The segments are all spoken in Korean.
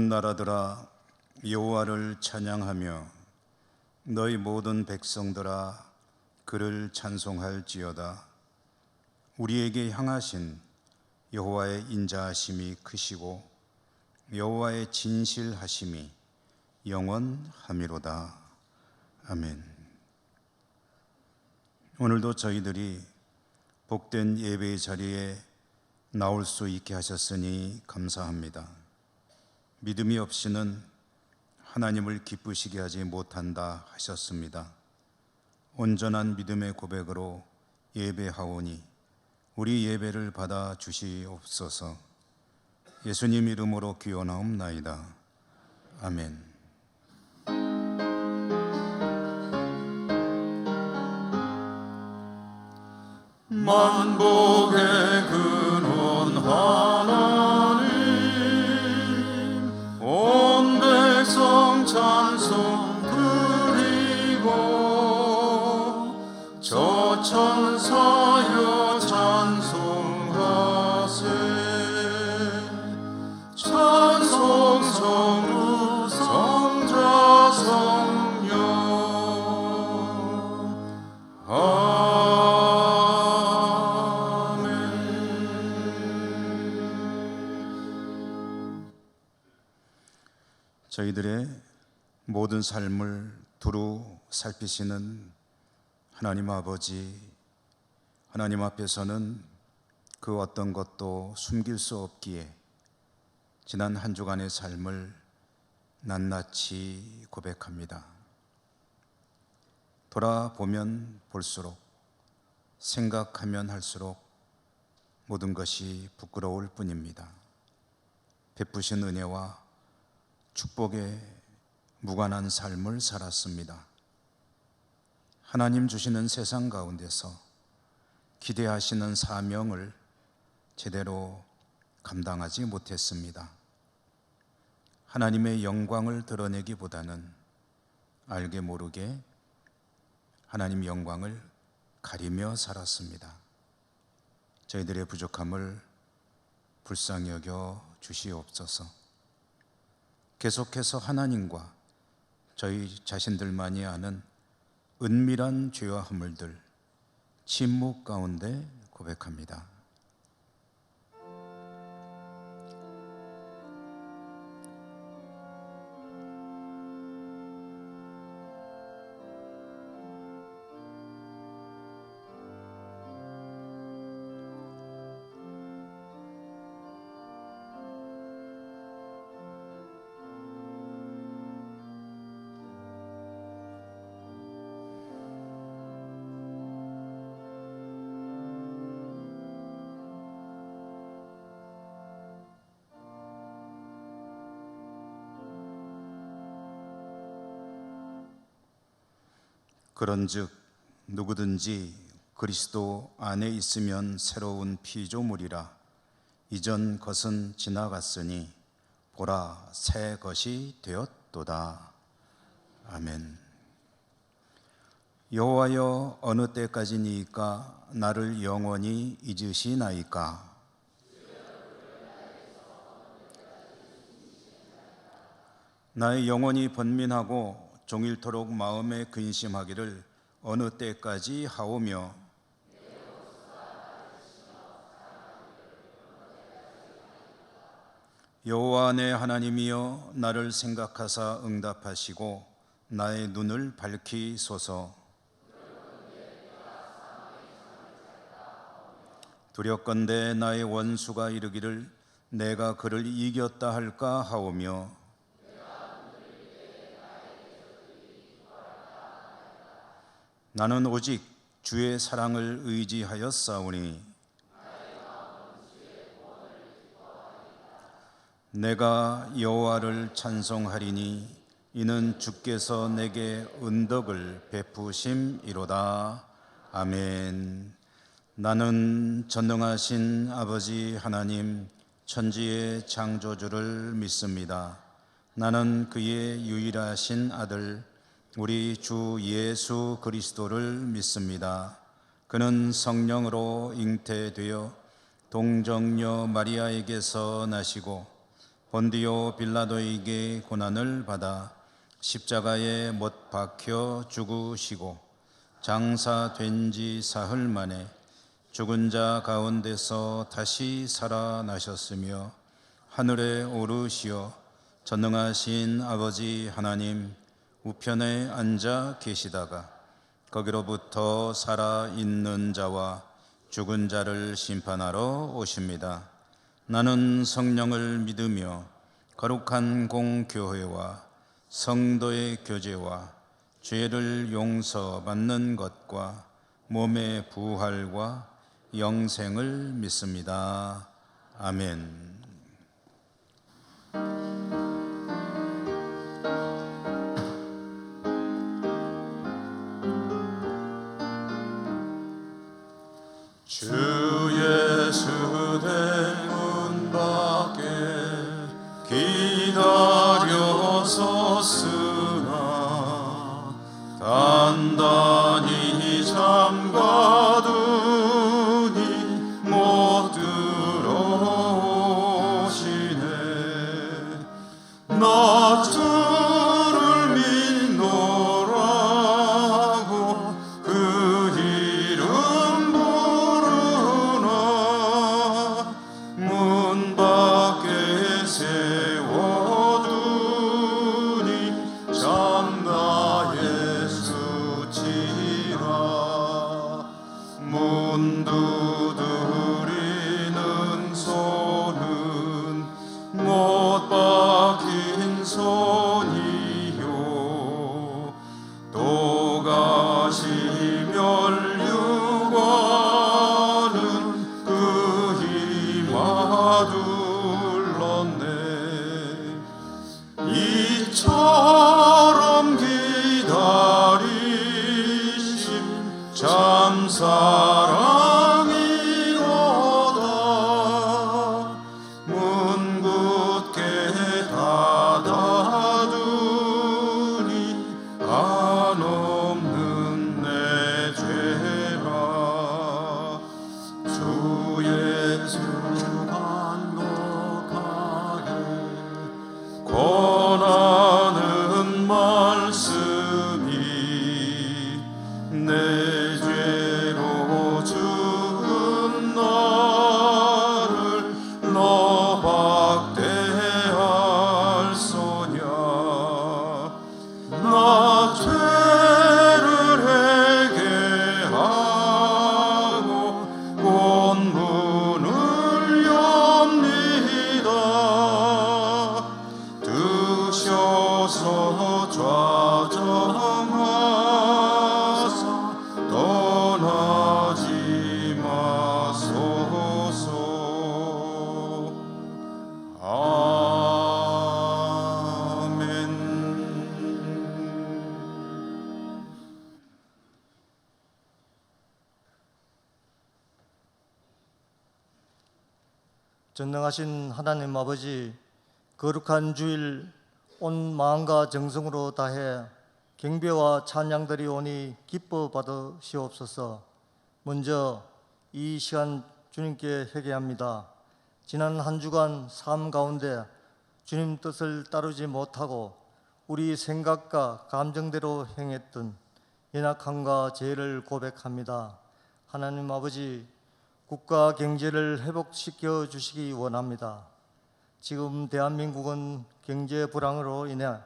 모든 나라들아 여호와를 찬양하며 너희 모든 백성들아 그를 찬송할지어다. 우리에게 향하신 여호와의 인자하심이 크시고 여호와의 진실하심이 영원하미로다. 아멘. 오늘도 저희들이 복된 예배의 자리에 나올 수 있게 하셨으니 감사합니다. 믿음이 없이는 하나님을 기쁘시게 하지 못한다 하셨습니다. 온전한 믿음의 고백으로 예배하오니 우리 예배를 받아 주시옵소서. 예수님 이름으로 기원하옵나이다. 아멘. 만복의 근원 하나님, 온 백성 찬송 드리고 저 천사여 찬송하세. 찬송 성부 성자 성령 저희들의 모든 삶을 두루 살피시는 하나님 아버지, 하나님 앞에서는 그 어떤 것도 숨길 수 없기에 지난 한 주간의 삶을 낱낱이 고백합니다. 돌아보면 볼수록, 생각하면 할수록 모든 것이 부끄러울 뿐입니다. 베푸신 은혜와 축복에 무관한 삶을 살았습니다. 하나님 주시는 세상 가운데서 기대하시는 사명을 제대로 감당하지 못했습니다. 하나님의 영광을 드러내기보다는 알게 모르게 하나님 영광을 가리며 살았습니다. 저희들의 부족함을 불쌍히 여겨 주시옵소서. 계속해서 하나님과 저희 자신들만이 아는 은밀한 죄와 허물들 침묵 가운데 고백합니다. 그런즉 누구든지 그리스도 안에 있으면 새로운 피조물이라. 이전 것은 지나갔으니 보라 새 것이 되었도다. 아멘. 여호와여 어느 때까지니까 나를 영원히 잊으시나이까. 나의 영혼이 번민하고 종일토록 마음에 근심하기를 어느 때까지 하오며 여호와 내 하나님이여 나를 생각하사 응답하시고 나의 눈을 밝히소서. 두렵건대 나의 원수가 이르기를 내가 그를 이겼다 할까 하오며 나는 오직 주의 사랑을 의지하였사오니 내가 여호와를 찬송하리니 이는 주께서 내게 은덕을 베푸심이로다. 아멘. 나는 전능하신 아버지 하나님 천지의 창조주를 믿습니다. 나는 그의 유일하신 아들 우리 주 예수 그리스도를 믿습니다. 그는 성령으로 잉태되어 동정녀 마리아에게서 나시고 본디오 빌라도에게 고난을 받아 십자가에 못 박혀 죽으시고 장사된 지 사흘 만에 죽은 자 가운데서 다시 살아나셨으며 하늘에 오르시어 전능하신 아버지 하나님 우편에 앉아 계시다가 거기로부터 살아있는 자와 죽은 자를 심판하러 오십니다. 나는 성령을 믿으며 거룩한 공교회와 성도의 교제와 죄를 용서받는 것과 몸의 부활과 영생을 믿습니다. 아멘. 주 예수 대문 밖에 기다려 섰으나 단단히 잠가두니 못 들어오시네. 나 주를 믿노라고 그 이름 부르나 문 밖에 세워두니 참나의 수치라. 문 두드리는 손은 못 박힌 손이요 또 가시 멸류관은 그 이마 둘렀네. 이처럼 기다리심 참 사랑이로다. 문 굳게 닫아두니 안 없는 내 죄라. 주 예수 간곡하게 권하는 말씀이 내 죄로 죽은 나를 너 박대할 소냐. 나 죄를 회개하고 본문을 엽니다. 드셔서 좌정하사 떠나지 마소서. 아멘. 전능하신 하나님 아버지, 거룩한 주일 온 마음과 정성으로 다해 경배와 찬양들이 오니 기뻐 받으시옵소서. 먼저 이 시간 주님께 회개합니다. 지난 한 주간 삶 가운데 주님 뜻을 따르지 못하고 우리 생각과 감정대로 행했던 연약함과 죄를 고백합니다. 하나님 아버지, 국가 경제를 회복시켜 주시기 원합니다. 지금 대한민국은 경제 불황으로 인해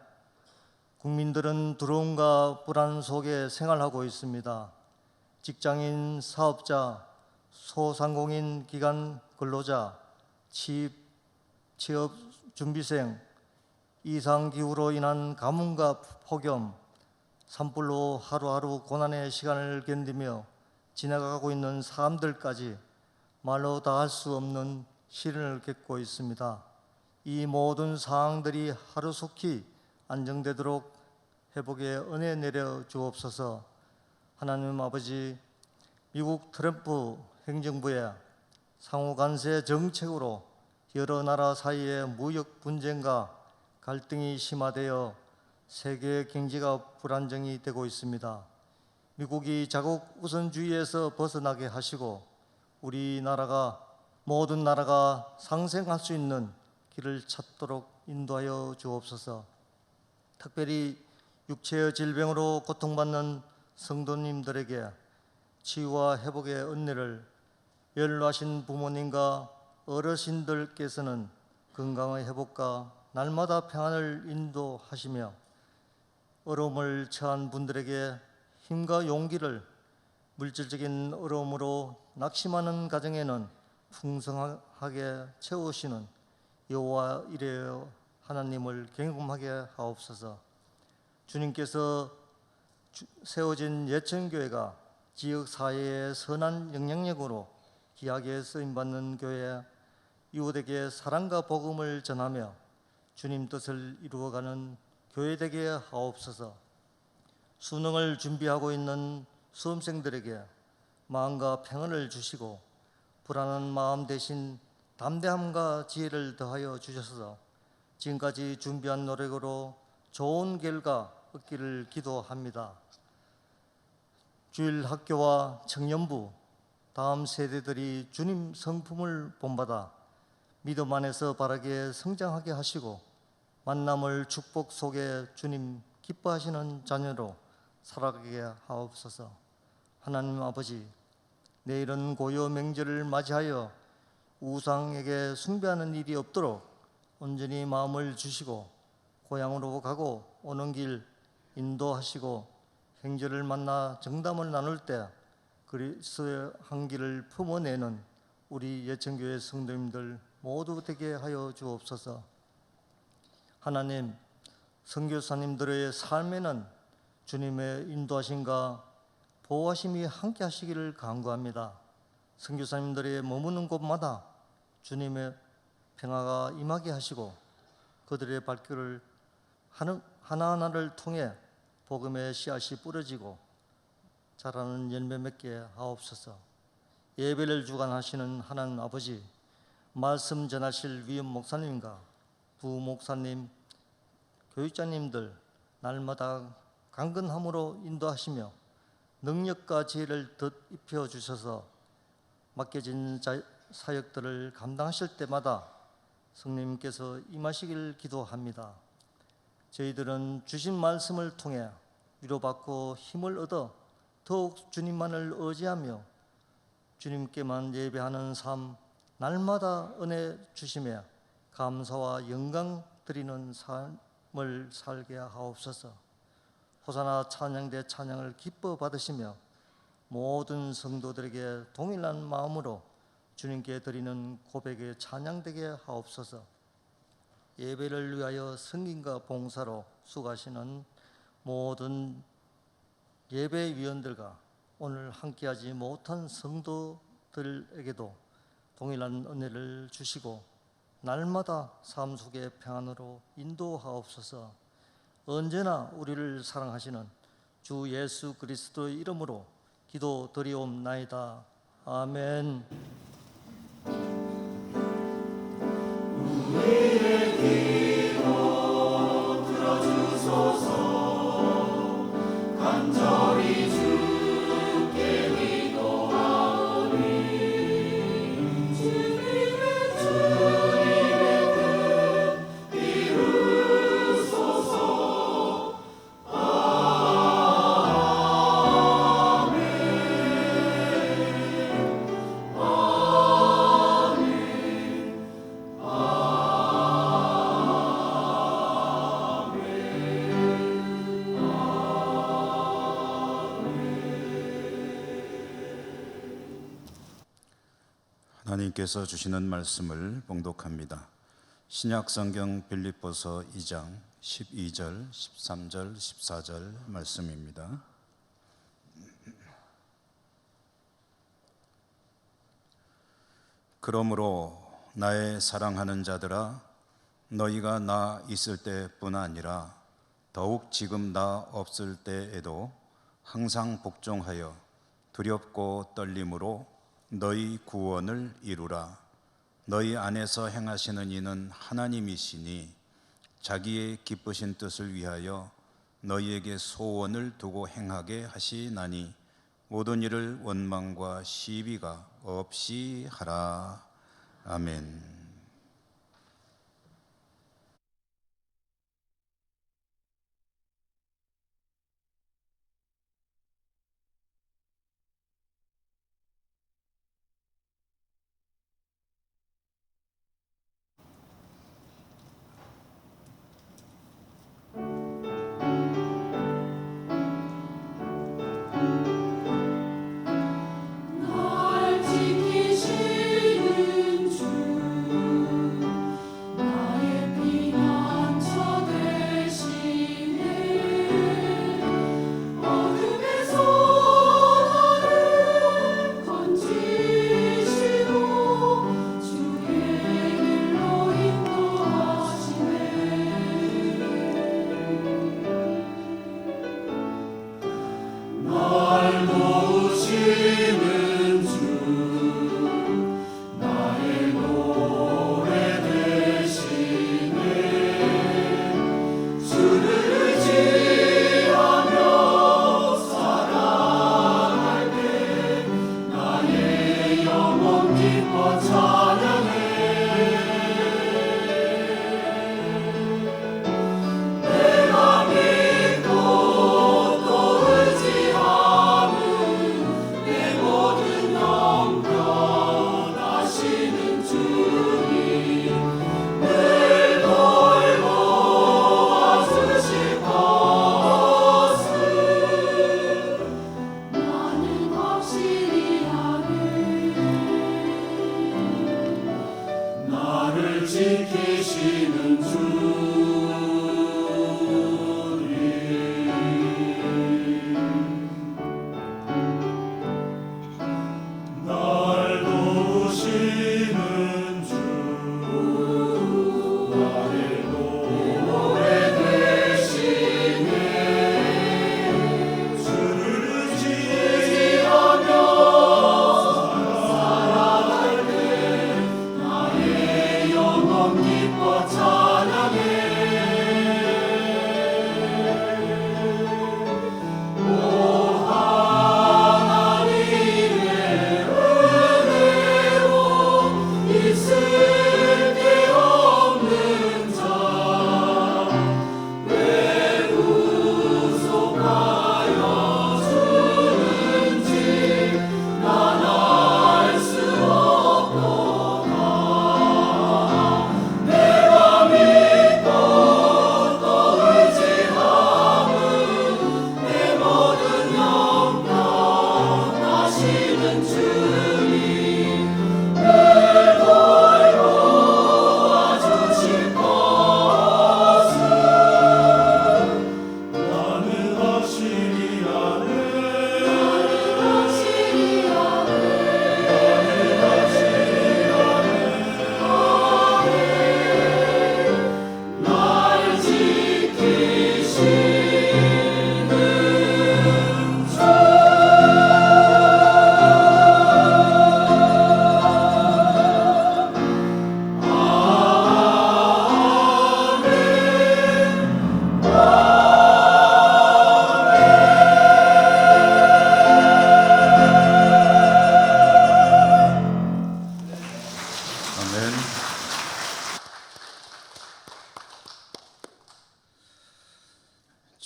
국민들은 두려움과 불안 속에 생활하고 있습니다. 직장인, 사업자, 소상공인, 기관 근로자, 취업 준비생, 이상기후로 인한 가뭄과 폭염, 산불로 하루하루 고난의 시간을 견디며 지나가고 있는 사람들까지 말로 다 할 수 없는 시련을 겪고 있습니다. 이 모든 상황들이 하루속히 안정되도록 회복의 은혜 내려 주옵소서. 하나님 아버지, 미국 트럼프 행정부의 상호간세 정책으로 여러 나라 사이의 무역 분쟁과 갈등이 심화되어 세계 경제가 불안정이 되고 있습니다. 미국이 자국 우선주의에서 벗어나게 하시고 우리나라가 모든 나라가 상생할 수 있는 길을 찾도록 인도하여 주옵소서. 특별히 육체의 질병으로 고통받는 성도님들에게 치유와 회복의 은혜를, 연로하신 부모님과 어르신들께서는 건강의 회복과 날마다 평안을 인도하시며 어려움을 처한 분들에게 힘과 용기를, 물질적인 어려움으로 낙심하는 가정에는 풍성하게 채우시는 여호와 이레 하나님을 경험하게 하옵소서. 주님께서 세워진 예천교회가 지역 사회의 선한 영향력으로 귀하게 쓰임받는 교회, 이웃에게 사랑과 복음을 전하며 주님 뜻을 이루어가는 교회 되게 하옵소서. 수능을 준비하고 있는 수험생들에게 마음과 평안을 주시고 불안한 마음 대신 담대함과 지혜를 더하여 주셔서 지금까지 준비한 노력으로 좋은 결과 얻기를 기도합니다. 주일 학교와 청년부, 다음 세대들이 주님 성품을 본받아 믿음 안에서 바르게 성장하게 하시고 만남을 축복 속에 주님 기뻐하시는 자녀로 살아가게 하옵소서. 하나님 아버지, 내일은 고요 명절을 맞이하여 우상에게 숭배하는 일이 없도록 온전히 마음을 주시고 고향으로 가고 오는 길 인도하시고 형제를 만나 정담을 나눌 때 그리스도의 향기를 품어내는 우리 예천교회 성도님들 모두 되게 하여 주옵소서. 하나님, 선교사님들의 삶에는 주님의 인도하심과 보호하심이 함께 하시기를 간구합니다. 선교사님들의 머무는 곳마다 주님의 평화가 임하게 하시고 그들의 발길을 하나하나를 통해 복음의 씨앗이 뿌려지고 자라는 열매 맺게 하옵소서. 예배를 주관하시는 하나님 아버지, 말씀 전하실 위원 목사님과 부목사님, 교육자님들 날마다 강건함으로 인도하시며 능력과 지혜를 덧입혀 주셔서 맡겨진 사역들을 감당하실 때마다 성령님께서 임하시길 기도합니다. 저희들은 주신 말씀을 통해 위로받고 힘을 얻어 더욱 주님만을 의지하며 주님께만 예배하는 삶, 날마다 은혜 주시며 감사와 영광 드리는 삶을 살게 하옵소서. 호사나 찬양대 찬양을 기뻐 받으시며 모든 성도들에게 동일한 마음으로 주님께 드리는 고백의 찬양되게 하옵소서. 예배를 위하여 승인과 봉사로 수고하시는 모든 예배위원들과 오늘 함께하지 못한 성도들에게도 동일한 은혜를 주시고 날마다 삶 속의 평안으로 인도하옵소서. 언제나 우리를 사랑하시는 주 예수 그리스도의 이름으로 기도드리옵나이다. 아멘. 하나님께서 주시는 말씀을 봉독합니다. 신약성경 빌립보서 2장 12절, 13절, 14절 말씀입니다. 그러므로 나의 사랑하는 자들아, 너희가 나 있을 때뿐 아니라 더욱 지금 나 없을 때에도 항상 복종하여 두렵고 떨림으로 너희 구원을 이루라. 너희 안에서 행하시는 이는 하나님이시니 자기의 기쁘신 뜻을 위하여 너희에게 소원을 두고 행하게 하시나니 모든 일을 원망과 시비가 없이 하라. 아멘.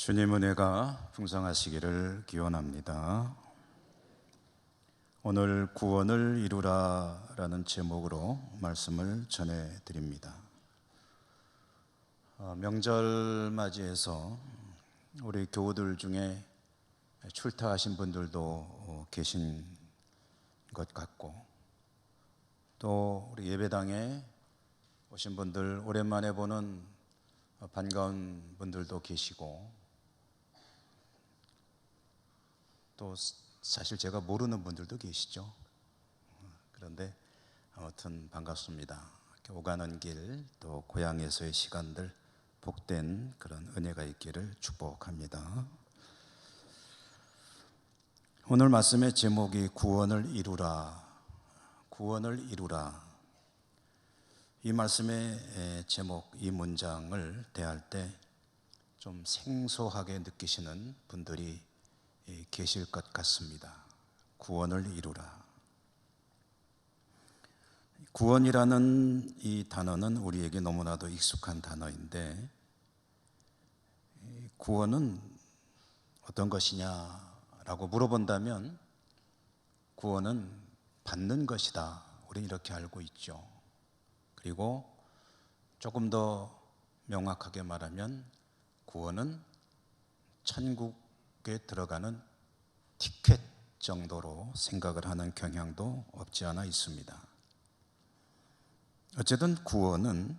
주님 은혜가 풍성하시기를 기원합니다. 오늘 구원을 이루라라는 제목으로 말씀을 전해드립니다. 명절 맞이해서 우리 교우들 중에 출타하신 분들도 계신 것 같고, 또 우리 예배당에 오신 분들, 오랜만에 보는 반가운 분들도 계시고, 또 사실 제가 모르는 분들도 계시죠. 그런데 아무튼 반갑습니다. 오가는 길, 또 고향에서의 시간들 복된 그런 은혜가 있기를 축복합니다. 오늘 말씀의 제목이 구원을 이루라, 구원을 이루라. 이 말씀의 제목, 이 문장을 대할 때 좀 생소하게 느끼시는 분들이 계실 것 같습니다. 구원을 이루라. 구원이라는 이 단어는 우리에게 너무나도 익숙한 단어인데, 구원은 어떤 것이냐라고 물어본다면 구원은 받는 것이다, 우리는 이렇게 알고 있죠. 그리고 조금 더 명확하게 말하면 구원은 천국에 들어가는 티켓 정도로 생각을 하는 경향도 없지 않아 있습니다. 어쨌든 구원은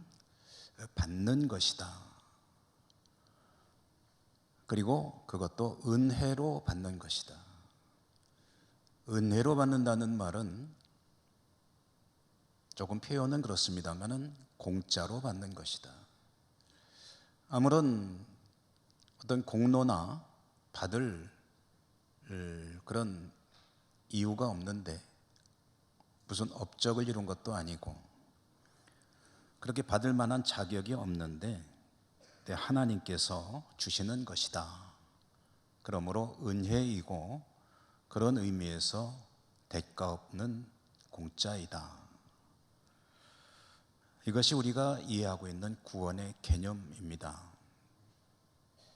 받는 것이다. 그리고 그것도 은혜로 받는 것이다. 은혜로 받는다는 말은 조금 표현은 그렇습니다만은 공짜로 받는 것이다. 아무런 어떤 공로나 받을 그런 이유가 없는데, 무슨 업적을 이룬 것도 아니고 그렇게 받을 만한 자격이 없는데 하나님께서 주시는 것이다. 그러므로 은혜이고 그런 의미에서 대가 없는 공짜이다. 이것이 우리가 이해하고 있는 구원의 개념입니다.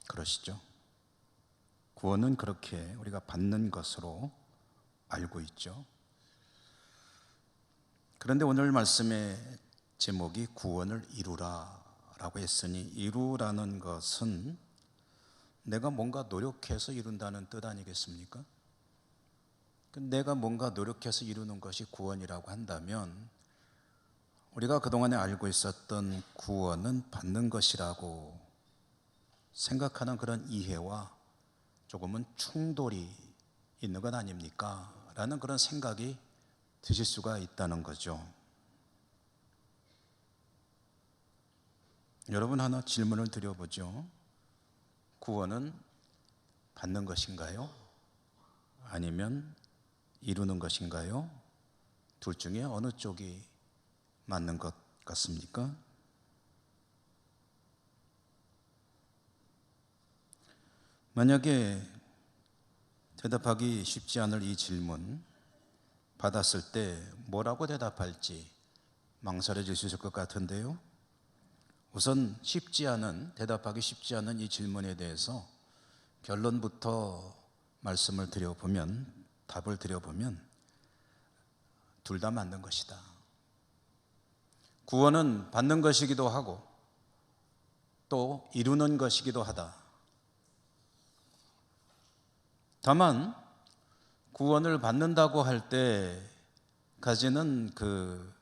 그러시죠? 구원은 그렇게 우리가 받는 것으로 알고 있죠. 그런데 오늘 말씀의 제목이 구원을 이루라 라고 했으니, 이루라는 것은 내가 뭔가 노력해서 이룬다는 뜻 아니겠습니까? 내가 뭔가 노력해서 이루는 것이 구원이라고 한다면 우리가 그동안에 알고 있었던 구원은 받는 것이라고 생각하는 그런 이해와 조금은 충돌이 있는 것 아닙니까? 라는 그런 생각이 드실 수가 있다는 거죠. 여러분, 하나 질문을 드려보죠. 구원은 받는 것인가요? 아니면 이루는 것인가요? 둘 중에 어느 쪽이 맞는 것 같습니까? 만약에 대답하기 쉽지 않을 이 질문 받았을 때 뭐라고 대답할지 망설여질 수 있을 것 같은데요. 우선 대답하기 쉽지 않은 이 질문에 대해서 결론부터 답을 드려보면 둘 다 맞는 것이다. 구원은 받는 것이기도 하고 또 이루는 것이기도 하다. 다만 구원을 받는다고 할 때 가지는 그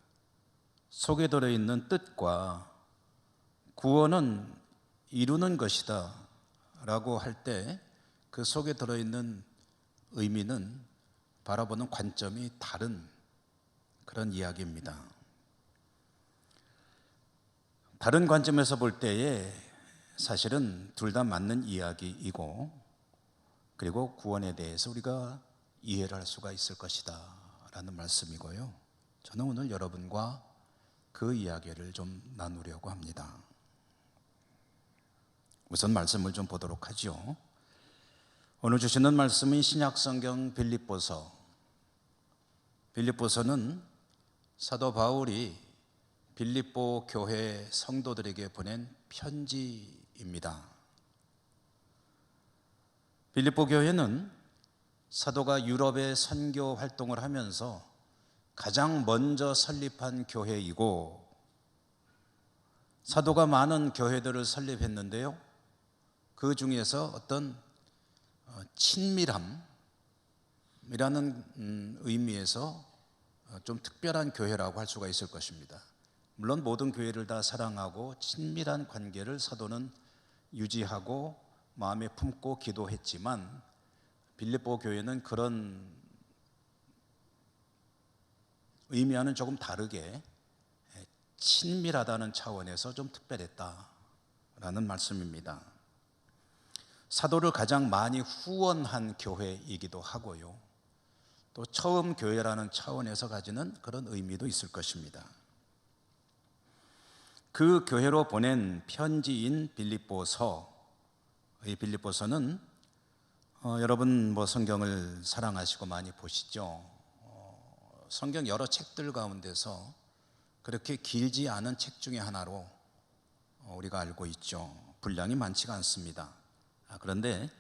속에 들어있는 뜻과 구원은 이루는 것이다 라고 할 때 그 속에 들어있는 의미는 바라보는 관점이 다른 그런 이야기입니다. 다른 관점에서 볼 때에 사실은 둘 다 맞는 이야기이고, 그리고 구원에 대해서 우리가 이해를 할 수가 있을 것이다 라는 말씀이고요. 저는 오늘 여러분과 그 이야기를 좀 나누려고 합니다. 우선 말씀을 좀 보도록 하죠. 오늘 주시는 말씀은 신약성경 빌립보서. 빌립보서는 사도 바울이 빌립보 교회 성도들에게 보낸 편지입니다. 빌립보 교회는 사도가 유럽에 선교 활동을 하면서 가장 먼저 설립한 교회이고, 사도가 많은 교회들을 설립했는데요, 그 중에서 어떤 친밀함이라는 의미에서 좀 특별한 교회라고 할 수가 있을 것입니다. 물론 모든 교회를 다 사랑하고 친밀한 관계를 사도는 유지하고 마음에 품고 기도했지만, 빌립보 교회는 그런 의미와는 조금 다르게 친밀하다는 차원에서 좀 특별했다라는 말씀입니다. 사도를 가장 많이 후원한 교회이기도 하고요, 또 처음 교회라는 차원에서 가지는 그런 의미도 있을 것입니다. 그 교회로 보낸 편지인 빌립보서, 이 빌립보서는 여러분 성경을 사랑하시고 많이 보시죠. 성경 여러 책들 가운데서 그렇게 길지 않은 책 중에 하나로 우리가 알고 있죠. 분량이 많지가 않습니다. 그런데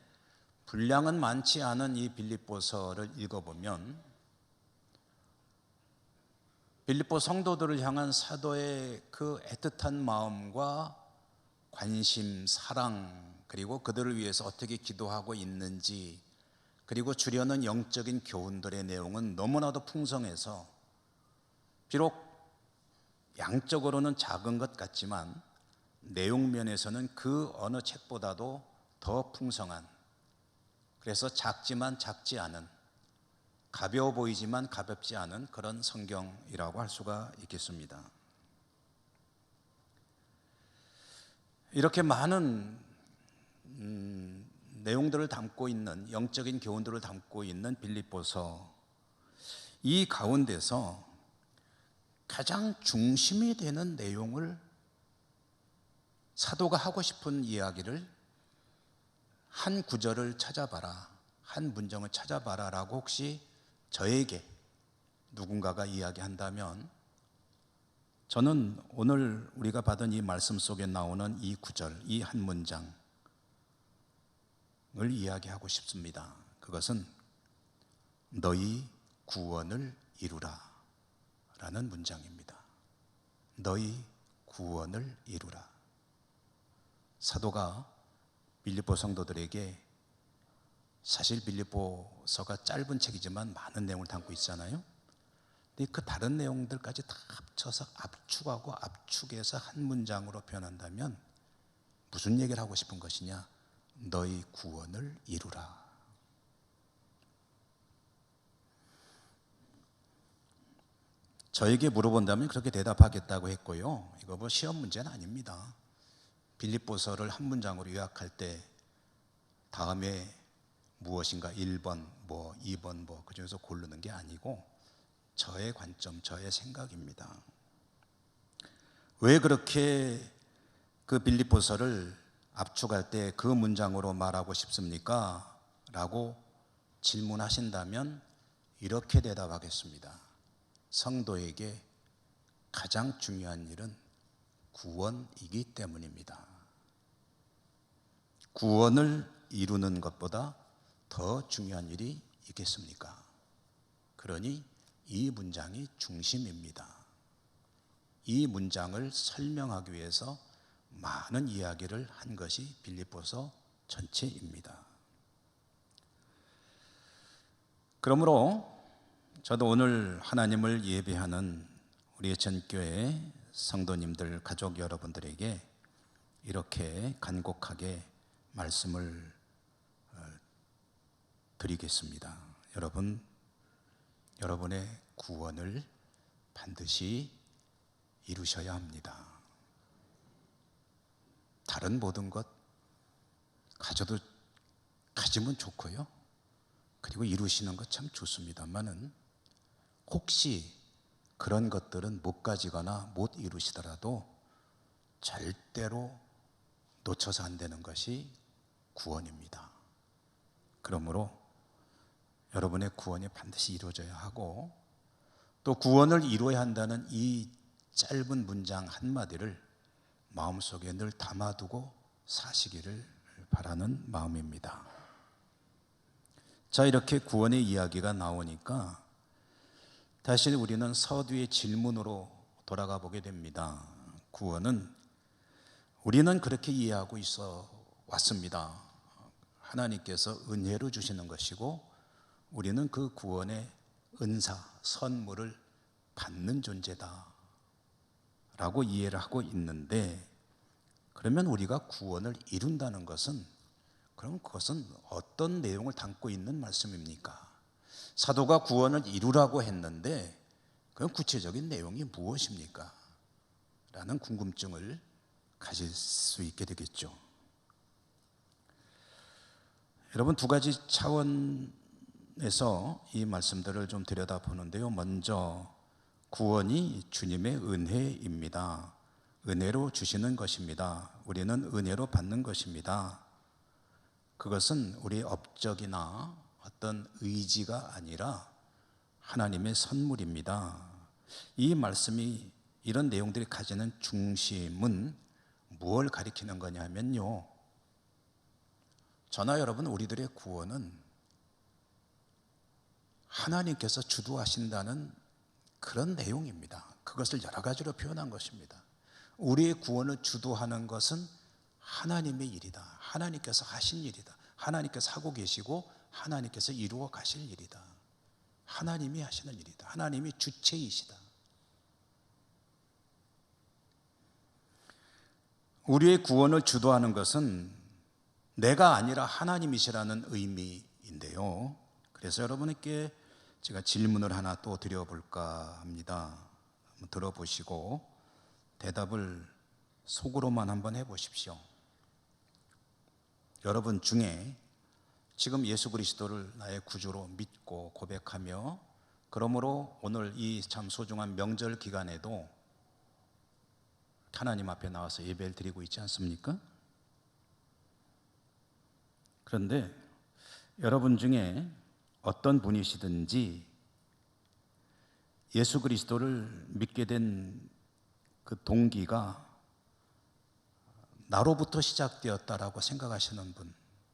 분량은 많지 않은 이 빌립보서를 읽어보면 빌립보 성도들을 향한 사도의 그 애틋한 마음과 관심, 사랑, 그리고 그들을 위해서 어떻게 기도하고 있는지, 그리고 주려는 영적인 교훈들의 내용은 너무나도 풍성해서 비록 양적으로는 작은 것 같지만 내용 면에서는 그 어느 책보다도 더 풍성한, 그래서 작지만 작지 않은, 가벼워 보이지만 가볍지 않은 그런 성경이라고 할 수가 있겠습니다. 이렇게 많은 내용들을 담고 있는, 영적인 교훈들을 담고 있는 빌립보서, 이 가운데서 가장 중심이 되는 내용을, 사도가 하고 싶은 이야기를 한 구절을 찾아봐라, 한 문장을 찾아봐라 라고 혹시 저에게 누군가가 이야기한다면, 저는 오늘 우리가 받은 이 말씀 속에 나오는 이 구절, 이 한 문장을 이야기하고 싶습니다. 그것은 너희 구원을 이루라 라는 문장입니다. 너희 구원을 이루라. 사도가 빌립보 성도들에게, 사실 빌립보서가 짧은 책이지만 많은 내용을 담고 있잖아요. 근데 그 다른 내용들까지 다 합쳐서 압축하고 압축해서 한 문장으로 표현한다면 무슨 얘기를 하고 싶은 것이냐? 너희 구원을 이루라. 저에게 물어본다면 그렇게 대답하겠다고 했고요. 이거 뭐 시험 문제는 아닙니다. 빌립보서를 한 문장으로 요약할 때 다음에 무엇인가 1번 뭐 2번 뭐 그중에서 고르는 게 아니고 저의 관점, 저의 생각입니다. 왜 그렇게 그 빌립보서를 압축할 때 그 문장으로 말하고 싶습니까? 라고 질문하신다면 이렇게 대답하겠습니다. 성도에게 가장 중요한 일은 구원이기 때문입니다. 구원을 이루는 것보다 더 중요한 일이 있겠습니까? 그러니 이 문장이 중심입니다. 이 문장을 설명하기 위해서 많은 이야기를 한 것이 빌립보서 전체입니다. 그러므로 저도 오늘 하나님을 예배하는 우리의 전교회 성도님들, 가족 여러분들에게 이렇게 간곡하게 말씀을 드리겠습니다. 여러분, 여러분의 구원을 반드시 이루셔야 합니다. 다른 모든 것 가지면 좋고요. 그리고 이루시는 것 참 좋습니다만은 혹시 그런 것들은 못 가지거나 못 이루시더라도 절대로 놓쳐서 안 되는 것이 구원입니다. 그러므로 여러분의 구원이 반드시 이루어져야 하고, 또 구원을 이루어야 한다는 이 짧은 문장 한마디를 마음속에 늘 담아두고 사시기를 바라는 마음입니다. 자, 이렇게 구원의 이야기가 나오니까 다시 우리는 서두의 질문으로 돌아가 보게 됩니다. 구원은 우리는 그렇게 이해하고 있어 왔습니다. 하나님께서 은혜로 주시는 것이고 우리는 그 구원의 은사, 선물을 받는 존재다 라고 이해를 하고 있는데, 그러면 우리가 구원을 이룬다는 것은, 그럼 그것은 어떤 내용을 담고 있는 말씀입니까? 사도가 구원을 이루라고 했는데 그럼 구체적인 내용이 무엇입니까? 라는 궁금증을 가질 수 있게 되겠죠. 여러분, 두 가지 차원에서 이 말씀들을 좀 들여다보는데요. 먼저 구원이 주님의 은혜입니다. 은혜로 주시는 것입니다. 우리는 은혜로 받는 것입니다. 그것은 우리의 업적이나 어떤 의지가 아니라 하나님의 선물입니다. 이 말씀이, 이런 내용들이 가지는 중심은 무엇을 가리키는 거냐면요, 저나 여러분, 우리들의 구원은 하나님께서 주도하신다는 그런 내용입니다. 그것을 여러 가지로 표현한 것입니다. 우리의 구원을 주도하는 것은 하나님의 일이다. 하나님께서 하신 일이다. 하나님께서 하고 계시고 하나님께서 이루어 가실 일이다. 하나님이 하시는 일이다. 하나님이 주체이시다. 우리의 구원을 주도하는 것은 내가 아니라 하나님이시라는 의미인데요. 그래서 여러분께 제가 질문을 하나 또 드려볼까 합니다. 한번 들어보시고 대답을 속으로만 한번 해보십시오. 여러분 중에 지금 예수 그리스도를 나의 구주로 믿고 고백하며 그러므로 오늘 이 참 소중한 명절 기간에도 하나님 앞에 나와서 예배를 드리고 있지 않습니까? 그런데 여러분 중에 어떤 분이시든지 예수 그리스도를 믿게 된 그 동기가 나로부터 시작되었다라고 생각하시는 분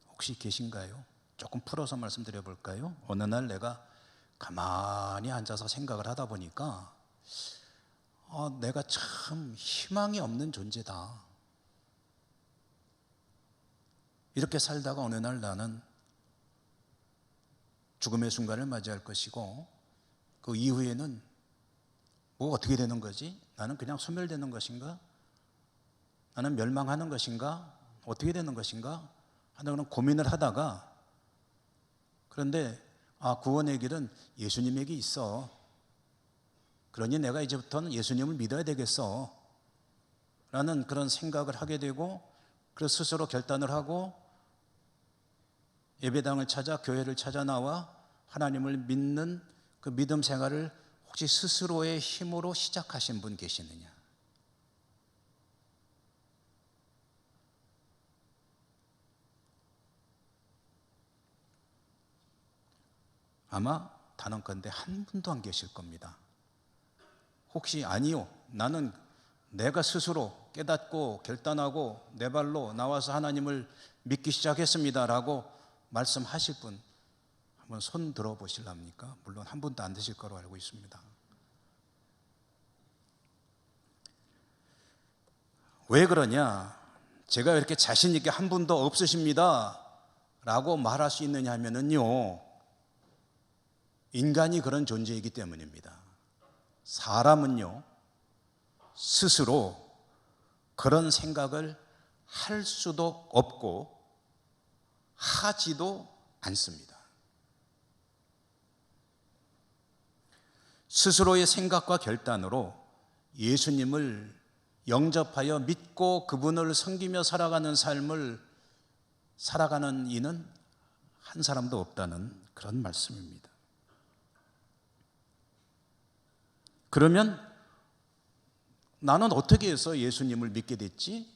혹시 계신가요? 조금 풀어서 말씀드려 볼까요? 어느 날 내가 가만히 앉아서 생각을 하다 보니까 내가 참 희망이 없는 존재다. 이렇게 살다가 어느 날 나는 죽음의 순간을 맞이할 것이고 그 이후에는 뭐 어떻게 되는 거지? 나는 그냥 소멸되는 것인가? 나는 멸망하는 것인가? 어떻게 되는 것인가? 하는 고민을 하다가 그런데 구원의 길은 예수님에게 있어. 그러니 내가 이제부터는 예수님을 믿어야 되겠어. 라는 그런 생각을 하게 되고 그래서 스스로 결단을 하고 예배당을 찾아 교회를 찾아 나와 하나님을 믿는 그 믿음 생활을 혹시 스스로의 힘으로 시작하신 분 계시느냐? 아마 단언컨대 한 분도 안 계실 겁니다. 혹시 아니요, 나는 내가 스스로 깨닫고 결단하고 내 발로 나와서 하나님을 믿기 시작했습니다라고 말씀하실 분 한번 손 들어보실랍니까? 물론 한 분도 안 되실 거로 알고 있습니다. 왜 그러냐? 제가 이렇게 자신 있게 한 분도 없으십니다 라고 말할 수 있느냐 하면은요, 인간이 그런 존재이기 때문입니다. 사람은요, 스스로 그런 생각을 할 수도 없고 하지도 않습니다. 스스로의 생각과 결단으로 예수님을 영접하여 믿고 그분을 섬기며 살아가는 삶을 살아가는 이는 한 사람도 없다는 그런 말씀입니다. 그러면 나는 어떻게 해서 예수님을 믿게 됐지?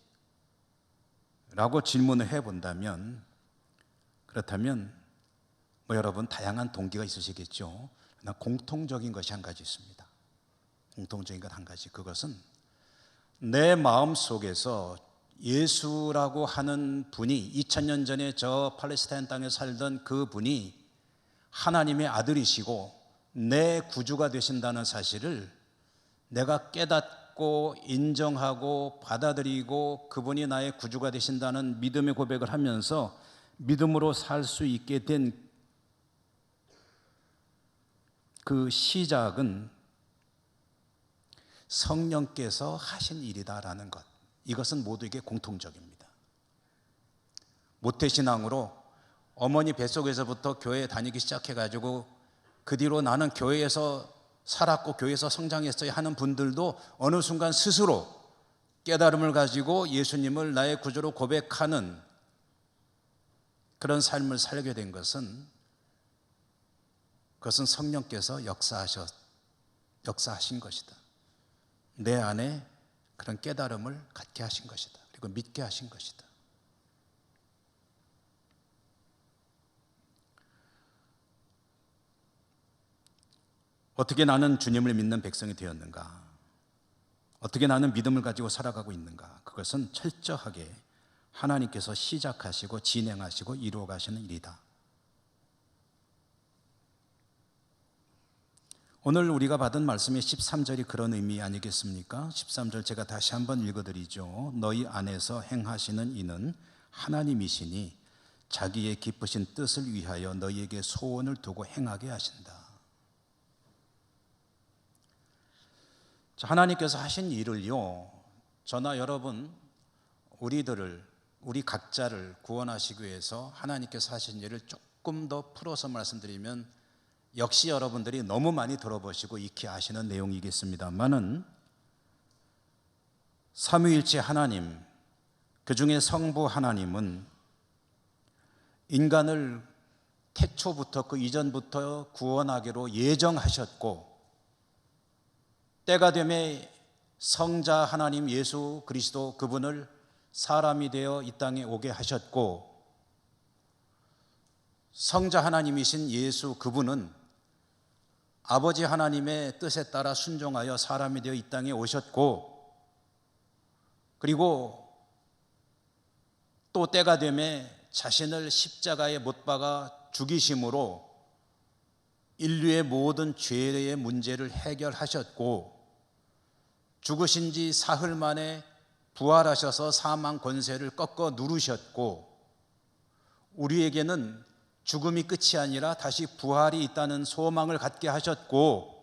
라고 질문을 해본다면, 그렇다면 여러분 다양한 동기가 있으시겠죠. 그러나 공통적인 것이 한 가지 있습니다. 공통적인 것 한 가지, 그것은 내 마음 속에서 예수라고 하는 분이 2000년 전에 저 팔레스타인 땅에 살던 그 분이 하나님의 아들이시고 내 구주가 되신다는 사실을 내가 깨닫고 인정하고 받아들이고 그분이 나의 구주가 되신다는 믿음의 고백을 하면서 믿음으로 살 수 있게 된 그 시작은 성령께서 하신 일이다라는 것, 이것은 모두에게 공통적입니다. 모태신앙으로 어머니 뱃속에서부터 교회에 다니기 시작해가지고 그 뒤로 나는 교회에서 살았고 교회에서 성장했어야 하는 분들도 어느 순간 스스로 깨달음을 가지고 예수님을 나의 구주로 고백하는 그런 삶을 살게 된 것은, 그것은 성령께서 역사하신 것이다. 내 안에 그런 깨달음을 갖게 하신 것이다. 그리고 믿게 하신 것이다. 어떻게 나는 주님을 믿는 백성이 되었는가? 어떻게 나는 믿음을 가지고 살아가고 있는가? 그것은 철저하게 하나님께서 시작하시고 진행하시고 이루어 가시는 일이다. 오늘 우리가 받은 말씀의 13절이 그런 의미 아니겠습니까? 13절 제가 다시 한번 읽어드리죠. 너희 안에서 행하시는 이는 하나님이시니 자기의 기쁘신 뜻을 위하여 너희에게 소원을 두고 행하게 하신다. 하나님께서 하신 일을요, 저나 여러분 우리 각자를 구원하시기 위해서 하나님께서 하신 일을 조금 더 풀어서 말씀드리면 역시 여러분들이 너무 많이 들어보시고 익히 아시는 내용이겠습니다만은, 삼위일체 하나님, 그 중에 성부 하나님은 인간을 태초부터 그 이전부터 구원하기로 예정하셨고 때가 되매 성자 하나님 예수 그리스도 그분을 사람이 되어 이 땅에 오게 하셨고 성자 하나님이신 예수 그분은 아버지 하나님의 뜻에 따라 순종하여 사람이 되어 이 땅에 오셨고 그리고 또 때가 되매 자신을 십자가에 못 박아 죽이심으로 인류의 모든 죄의 문제를 해결하셨고 죽으신 지 사흘 만에 부활하셔서 사망 권세를 꺾어 누르셨고 우리에게는 죽음이 끝이 아니라 다시 부활이 있다는 소망을 갖게 하셨고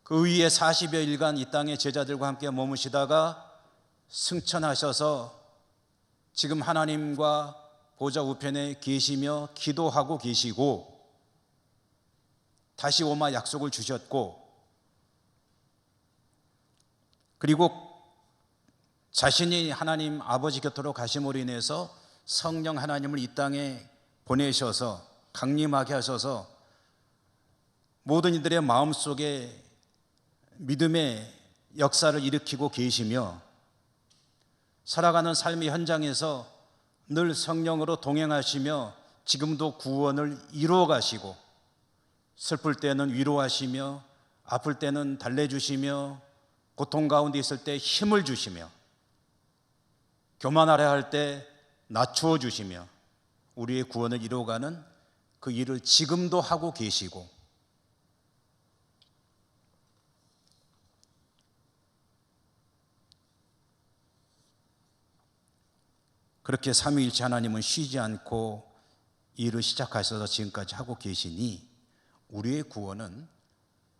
그 위에 40여일간 이 땅의 제자들과 함께 머무시다가 승천하셔서 지금 하나님과 보좌 우편에 계시며 기도하고 계시고 다시 오마 약속을 주셨고 그리고 자신이 하나님 아버지 곁으로 가심으로 인해서 성령 하나님을 이 땅에 보내셔서 강림하게 하셔서 모든 이들의 마음속에 믿음의 역사를 일으키고 계시며 살아가는 삶의 현장에서 늘 성령으로 동행하시며 지금도 구원을 이루어 가시고 슬플 때는 위로하시며 아플 때는 달래주시며 고통 가운데 있을 때 힘을 주시며 교만하려 할 때 낮추어 주시며 우리의 구원을 이루어가는 그 일을 지금도 하고 계시고 그렇게 삼위일체 하나님은 쉬지 않고 일을 시작하셔서 지금까지 하고 계시니 우리의 구원은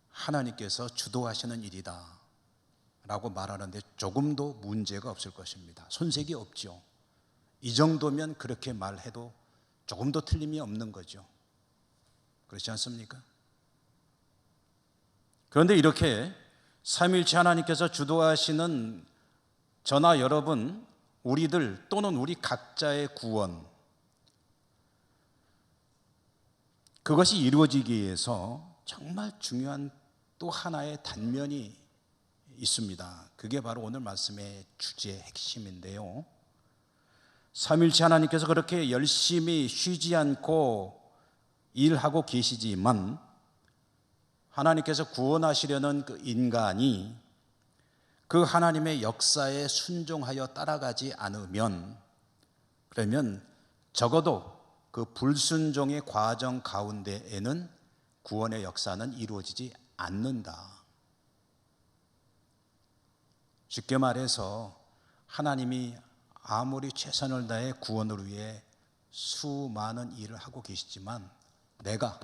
하나님께서 주도하시는 일이다 라고 말하는데 조금도 문제가 없을 것입니다. 손색이 없죠. 이 정도면 그렇게 말해도 조금도 틀림이 없는 거죠. 그렇지 않습니까? 그런데 이렇게 삼위일체 하나님께서 주도하시는 저나 여러분, 우리들 또는 우리 각자의 구원, 그것이 이루어지기 위해서 정말 중요한 또 하나의 단면이 있습니다. 그게 바로 오늘 말씀의 주제의 핵심인데요. 삼위일체 하나님께서 그렇게 열심히 쉬지 않고 일하고 계시지만 하나님께서 구원하시려는 그 인간이 그 하나님의 역사에 순종하여 따라가지 않으면 그러면 적어도 그 불순종의 과정 가운데에는 구원의 역사는 이루어지지 않는다. 쉽게 말해서 하나님이 아무리 최선을 다해 구원을 위해 수많은 일을 하고 계시지만 내가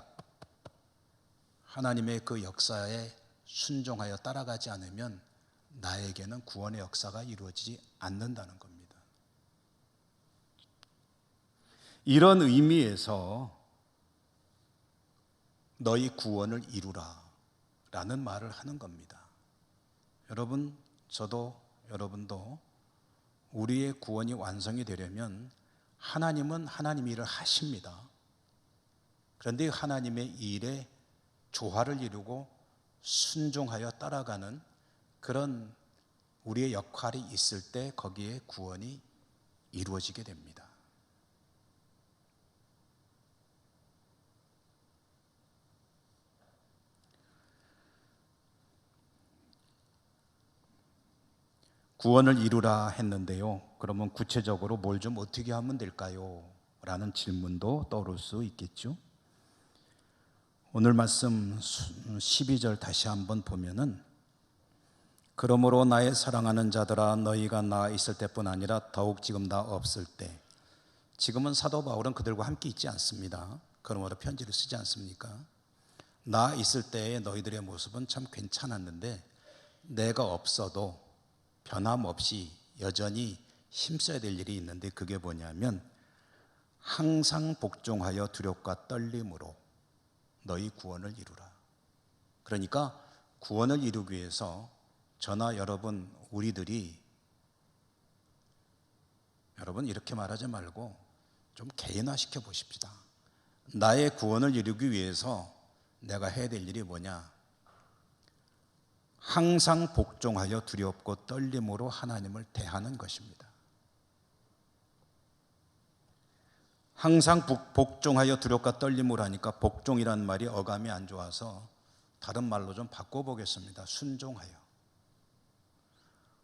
하나님의 그 역사에 순종하여 따라가지 않으면 나에게는 구원의 역사가 이루어지지 않는다는 겁니다. 이런 의미에서 너희 구원을 이루라 라는 말을 하는 겁니다. 여러분, 저도 여러분도 우리의 구원이 완성이 되려면 하나님은 하나님 일을 하십니다. 그런데 하나님의 일에 조화를 이루고 순종하여 따라가는 그런 우리의 역할이 있을 때 거기에 구원이 이루어지게 됩니다. 구원을 이루라 했는데요. 그러면 구체적으로 뭘 좀 어떻게 하면 될까요? 라는 질문도 떠오를 수 있겠죠. 오늘 말씀 12절 다시 한번 보면은 그러므로 나의 사랑하는 자들아 너희가 나 있을 때뿐 아니라 더욱 지금 나 없을 때, 지금은 사도 바울은 그들과 함께 있지 않습니다. 그러므로 편지를 쓰지 않습니까? 나 있을 때의 너희들의 모습은 참 괜찮았는데 내가 없어도 변함없이 여전히 힘써야 될 일이 있는데 그게 뭐냐면 항상 복종하여 두렵과 떨림으로 너희 구원을 이루라. 그러니까 구원을 이루기 위해서 저나 여러분 우리들이 여러분 이렇게 말하지 말고 좀 개인화시켜 보십시다. 나의 구원을 이루기 위해서 내가 해야 될 일이 뭐냐? 항상 복종하여 두렵고 떨림으로 하나님을 대하는 것입니다. 항상 복종하여 두렵고 떨림으로 하니까 복종이란 말이 어감이 안 좋아서 다른 말로 좀 바꿔보겠습니다. 순종하여.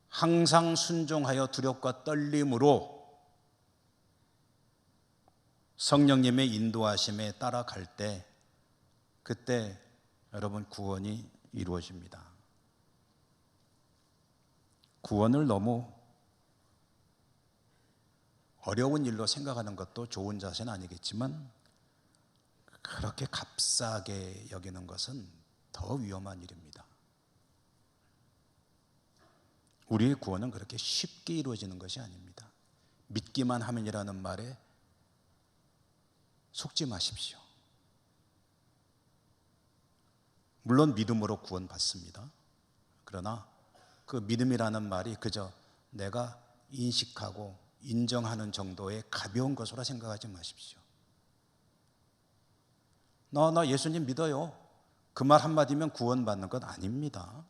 항상 순종하여 두렵고 떨림으로 성령님의 인도하심에 따라갈 때 그때 여러분 구원이 이루어집니다. 구원을 너무 어려운 일로 생각하는 것도 좋은 자세는 아니겠지만 그렇게 값싸게 여기는 것은 더 위험한 일입니다. 우리의 구원은 그렇게 쉽게 이루어지는 것이 아닙니다. 믿기만 하면이라는 말에 속지 마십시오. 물론 믿음으로 구원받습니다. 그러나 그 믿음이라는 말이 그저 내가 인식하고 인정하는 정도의 가벼운 것으로 생각하지 마십시오. 나 예수님 믿어요. 그 말 한마디면 구원받는 것 아닙니다.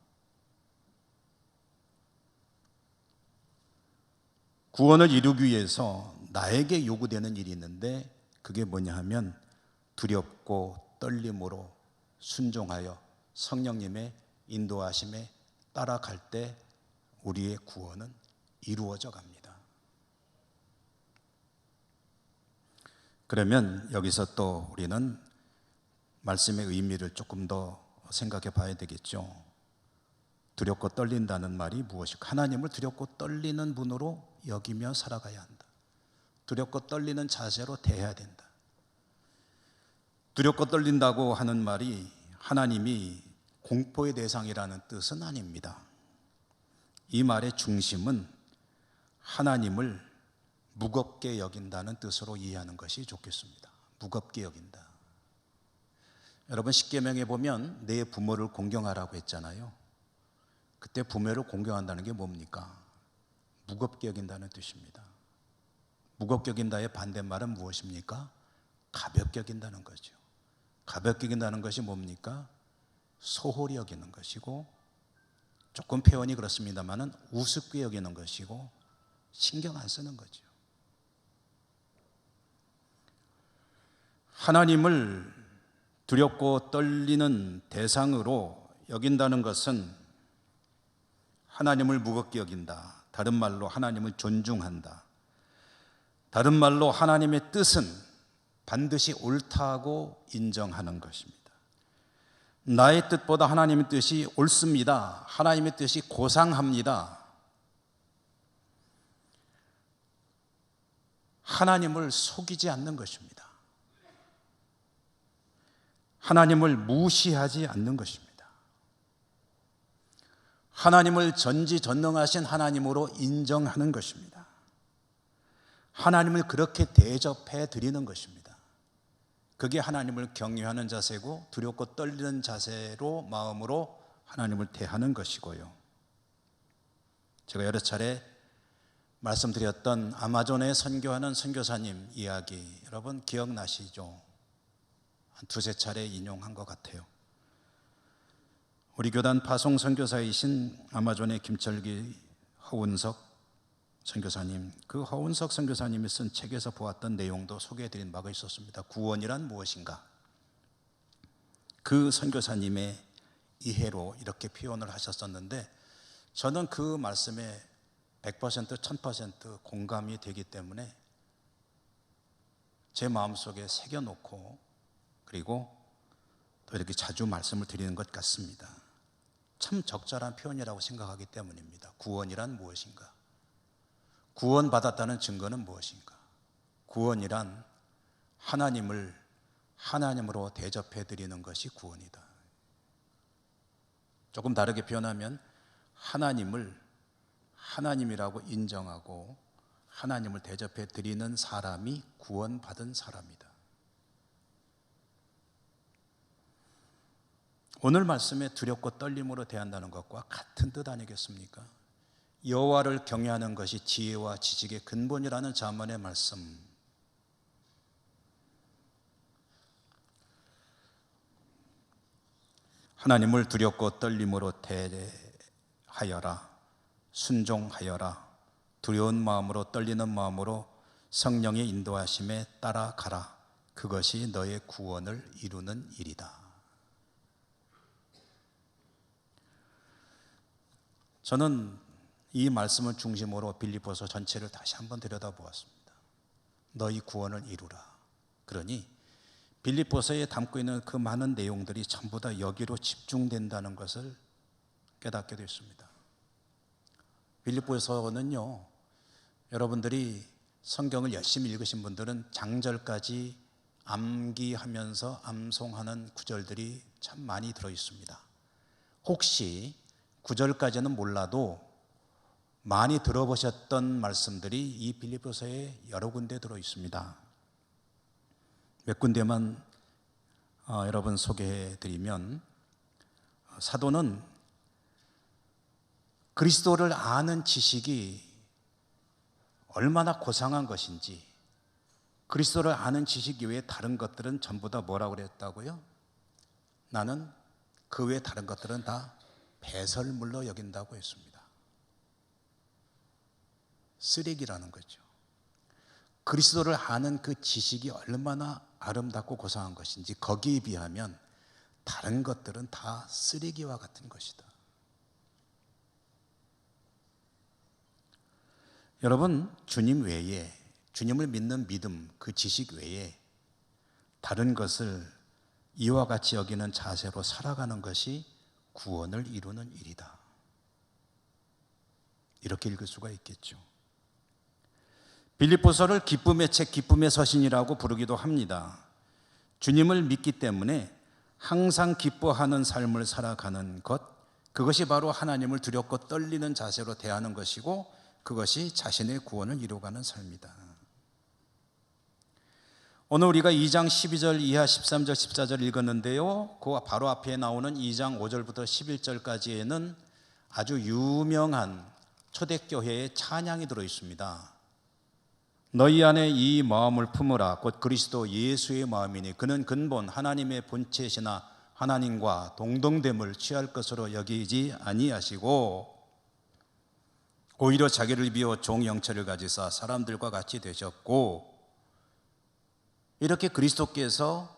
구원을 이루기 위해서 나에게 요구되는 일이 있는데 그게 뭐냐 하면 두렵고 떨림으로 순종하여 성령님의 인도하심에 따라갈 때 우리의 구원은 이루어져 갑니다. 그러면 여기서 또 우리는 말씀의 의미를 조금 더 생각해 봐야 되겠죠. 두렵고 떨린다는 말이 무엇일까? 하나님을 두렵고 떨리는 분으로 여기며 살아가야 한다. 두렵고 떨리는 자세로 대해야 된다. 두렵고 떨린다고 하는 말이 하나님이 공포의 대상이라는 뜻은 아닙니다. 이 말의 중심은 하나님을 무겁게 여긴다는 뜻으로 이해하는 것이 좋겠습니다. 무겁게 여긴다. 여러분 십계명에 보면 내 부모를 공경하라고 했잖아요. 그때 부모를 공경한다는 게 뭡니까? 무겁게 여긴다는 뜻입니다. 무겁게 여긴다의 반대말은 무엇입니까? 가볍게 여긴다는 거죠. 가볍게 여긴다는 것이 뭡니까? 소홀히 여기는 것이고, 조금 표현이 그렇습니다만은 우습게 여기는 것이고 신경 안 쓰는 거죠. 하나님을 두렵고 떨리는 대상으로 여긴다는 것은 하나님을 무겁게 여긴다. 다른 말로 하나님을 존중한다. 다른 말로 하나님의 뜻은 반드시 옳다고 인정하는 것입니다. 나의 뜻보다 하나님의 뜻이 옳습니다. 하나님의 뜻이 고상합니다. 하나님을 속이지 않는 것입니다. 하나님을 무시하지 않는 것입니다. 하나님을 전지전능하신 하나님으로 인정하는 것입니다. 하나님을 그렇게 대접해 드리는 것입니다. 그게 하나님을 경외하는 자세고 두렵고 떨리는 자세로 마음으로 하나님을 대하는 것이고요. 제가 여러 차례 말씀드렸던 아마존에 선교하는 선교사님 이야기 여러분 기억나시죠? 한 두세 차례 인용한 것 같아요. 우리 교단 파송 선교사이신 아마존의 김철기 허운석 선교사님, 그 허운석 선교사님이 쓴 책에서 보았던 내용도 소개해드린 바가 있었습니다. 구원이란 무엇인가? 그 선교사님의 이해로 이렇게 표현을 하셨었는데 저는 그 말씀에 100% 1000% 공감이 되기 때문에 제 마음속에 새겨놓고 그리고 또 이렇게 자주 말씀을 드리는 것 같습니다. 참 적절한 표현이라고 생각하기 때문입니다. 구원이란 무엇인가? 구원받았다는 증거는 무엇인가? 구원이란 하나님을 하나님으로 대접해 드리는 것이 구원이다. 조금 다르게 표현하면 하나님을 하나님이라고 인정하고 하나님을 대접해 드리는 사람이 구원받은 사람이다. 오늘 말씀에 두렵고 떨림으로 대한다는 것과 같은 뜻 아니겠습니까? 여호와를 경외하는 것이 지혜와 지식의 근본이라는 잠언의 말씀, 하나님을 두렵고 떨림으로 대하여라. 순종하여라. 두려운 마음으로 떨리는 마음으로 성령의 인도하심에 따라가라. 그것이 너의 구원을 이루는 일이다. 저는 이 말씀을 중심으로 빌립보서 전체를 다시 한번 들여다보았습니다. 너희 구원을 이루라. 그러니 빌립보서에 담고 있는 그 많은 내용들이 전부 다 여기로 집중된다는 것을 깨닫게 됐습니다. 빌립보서는요, 여러분들이 성경을 열심히 읽으신 분들은 장절까지 암기하면서 암송하는 구절들이 참 많이 들어 있습니다. 혹시 구절까지는 몰라도 많이 들어보셨던 말씀들이 이 빌립보서에 여러 군데 들어 있습니다. 몇 군데만 여러분 소개해 드리면, 사도는 그리스도를 아는 지식이 얼마나 고상한 것인지, 그리스도를 아는 지식 이외에 다른 것들은 전부 다 뭐라고 그랬다고요? 나는 그 외에 다른 것들은 다 배설물로 여긴다고 했습니다. 쓰레기라는 거죠. 그리스도를 아는 그 지식이 얼마나 아름답고 고상한 것인지 거기에 비하면 다른 것들은 다 쓰레기와 같은 것이다. 여러분, 주님 외에, 주님을 믿는 믿음, 그 지식 외에 다른 것을 이와 같이 여기는 자세로 살아가는 것이 구원을 이루는 일이다. 이렇게 읽을 수가 있겠죠. 빌립보서를 기쁨의 책, 기쁨의 서신이라고 부르기도 합니다. 주님을 믿기 때문에 항상 기뻐하는 삶을 살아가는 것, 그것이 바로 하나님을 두렵고 떨리는 자세로 대하는 것이고, 그것이 자신의 구원을 이루어가는 삶이다. 오늘 우리가 2장 12절 이하 13절 14절 읽었는데요, 그 바로 앞에 나오는 2장 5절부터 11절까지에는 아주 유명한 초대교회의 찬양이 들어 있습니다. 너희 안에 이 마음을 품으라. 곧 그리스도 예수의 마음이니 그는 근본 하나님의 본체시나 하나님과 동등됨을 취할 것으로 여기지 아니하시고 오히려 자기를 비워 종 형체를 가지사 사람들과 같이 되셨고, 이렇게 그리스도께서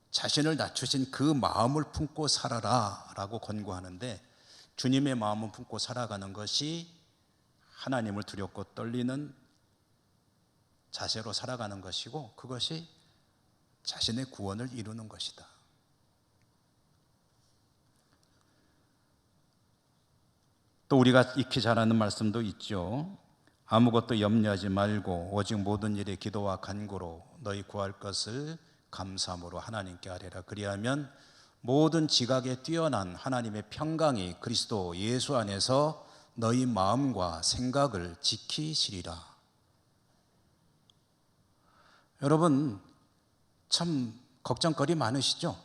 자신을 낮추신 그 마음을 품고 살아라 라고 권고하는데, 주님의 마음을 품고 살아가는 것이 하나님을 두렵고 떨리는 자세로 살아가는 것이고, 그것이 자신의 구원을 이루는 것이다. 또 우리가 익히 잘 아는 말씀도 있죠. 아무것도 염려하지 말고 오직 모든 일에 기도와 간구로 너희 구할 것을 감사함으로 하나님께 아뢰라. 그리하면 모든 지각에 뛰어난 하나님의 평강이 그리스도 예수 안에서 너희 마음과 생각을 지키시리라. 여러분, 참 걱정거리 많으시죠?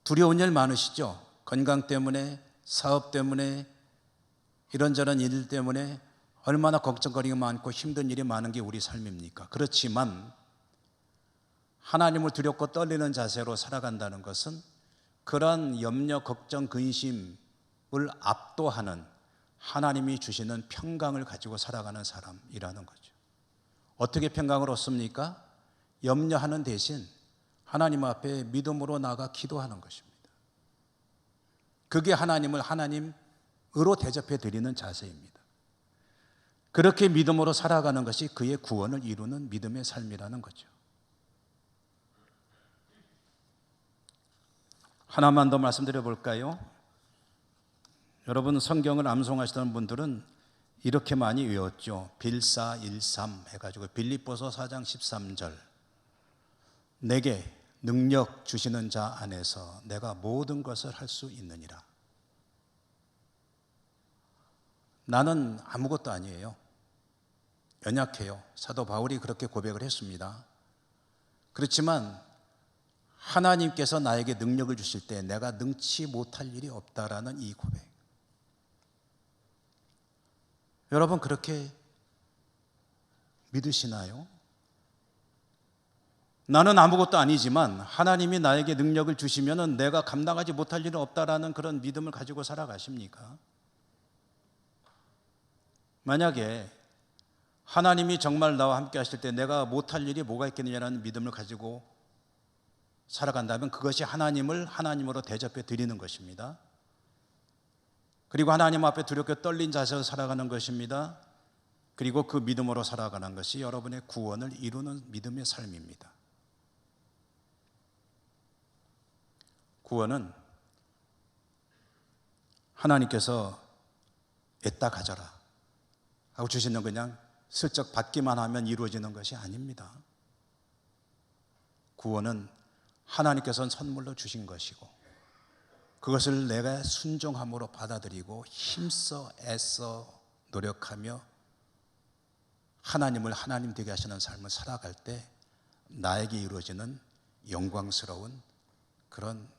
두려운 일 많으시죠? 건강 때문에, 사업 때문에, 이런저런 일 때문에 얼마나 걱정거리가 많고 힘든 일이 많은 게 우리 삶입니까? 그렇지만 하나님을 두렵고 떨리는 자세로 살아간다는 것은 그런 염려, 걱정, 근심을 압도하는 하나님이 주시는 평강을 가지고 살아가는 사람이라는 거죠. 어떻게 평강을 얻습니까? 염려하는 대신 하나님 앞에 믿음으로 나아가 기도하는 것입니다. 그게 하나님을 하나님으로 대접해 드리는 자세입니다. 그렇게 믿음으로 살아가는 것이 그의 구원을 이루는 믿음의 삶이라는 거죠. 하나만 더 말씀드려 볼까요? 여러분, 성경을 암송하시던 분들은 이렇게 많이 외웠죠. 빌사일삼 해가지고 빌립보서 4장 13절, 내게 능력 주시는 자 안에서 내가 모든 것을 할 수 있느니라. 나는 아무것도 아니에요. 연약해요. 사도 바울이 그렇게 고백을 했습니다. 그렇지만 하나님께서 나에게 능력을 주실 때 내가 능치 못할 일이 없다라는 이 고백. 여러분, 그렇게 믿으시나요? 나는 아무것도 아니지만 하나님이 나에게 능력을 주시면 내가 감당하지 못할 일은 없다라는 그런 믿음을 가지고 살아가십니까? 만약에 하나님이 정말 나와 함께 하실 때 내가 못할 일이 뭐가 있겠느냐라는 믿음을 가지고 살아간다면 그것이 하나님을 하나님으로 대접해 드리는 것입니다. 그리고 하나님 앞에 두렵게 떨린 자세로 살아가는 것입니다. 그리고 그 믿음으로 살아가는 것이 여러분의 구원을 이루는 믿음의 삶입니다. 구원은 하나님께서 애따 가져라 하고 주시는 그냥 슬쩍 받기만 하면 이루어지는 것이 아닙니다. 구원은 하나님께서는 선물로 주신 것이고 그것을 내가 순종함으로 받아들이고 힘써 애써 노력하며 하나님을 하나님 되게 하시는 삶을 살아갈 때 나에게 이루어지는 영광스러운 그런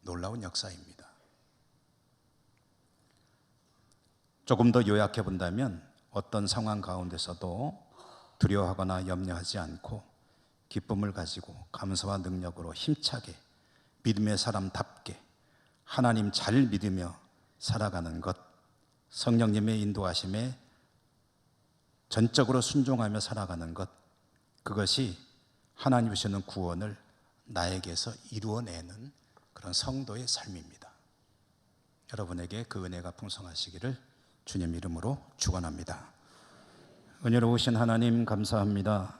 놀라운 역사입니다. 조금 더 요약해 본다면 어떤 상황 가운데서도 두려워하거나 염려하지 않고 기쁨을 가지고 감사와 능력으로 힘차게 믿음의 사람답게 하나님 잘 믿으며 살아가는 것, 성령님의 인도하심에 전적으로 순종하며 살아가는 것, 그것이 하나님 주시는 구원을 나에게서 이루어내는 그런 성도의 삶입니다. 여러분에게 그 은혜가 풍성하시기를 주님 이름으로 축원합니다. 은혜로우신 하나님 감사합니다.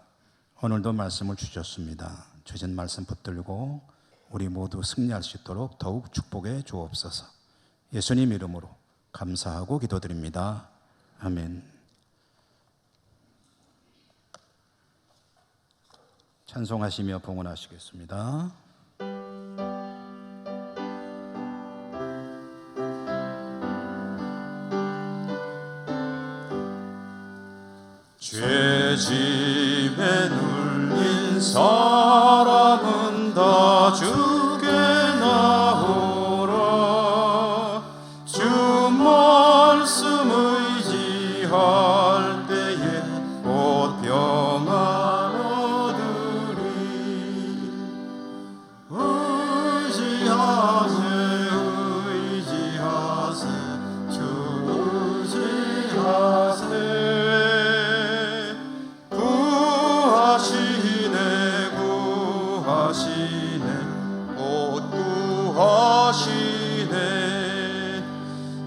오늘도 말씀을 주셨습니다. 주신 말씀 붙들고 우리 모두 승리할 수 있도록 더욱 축복해 주옵소서. 예수님 이름으로 감사하고 기도드립니다. 아멘. 찬송하시며 봉헌하시겠습니다. 죄짐에 눌린 사람은 다 주께 나오라. 주 말씀 의지할 때에 곧 평안 얻으리. 의지하세 의지하세 주 의지하세.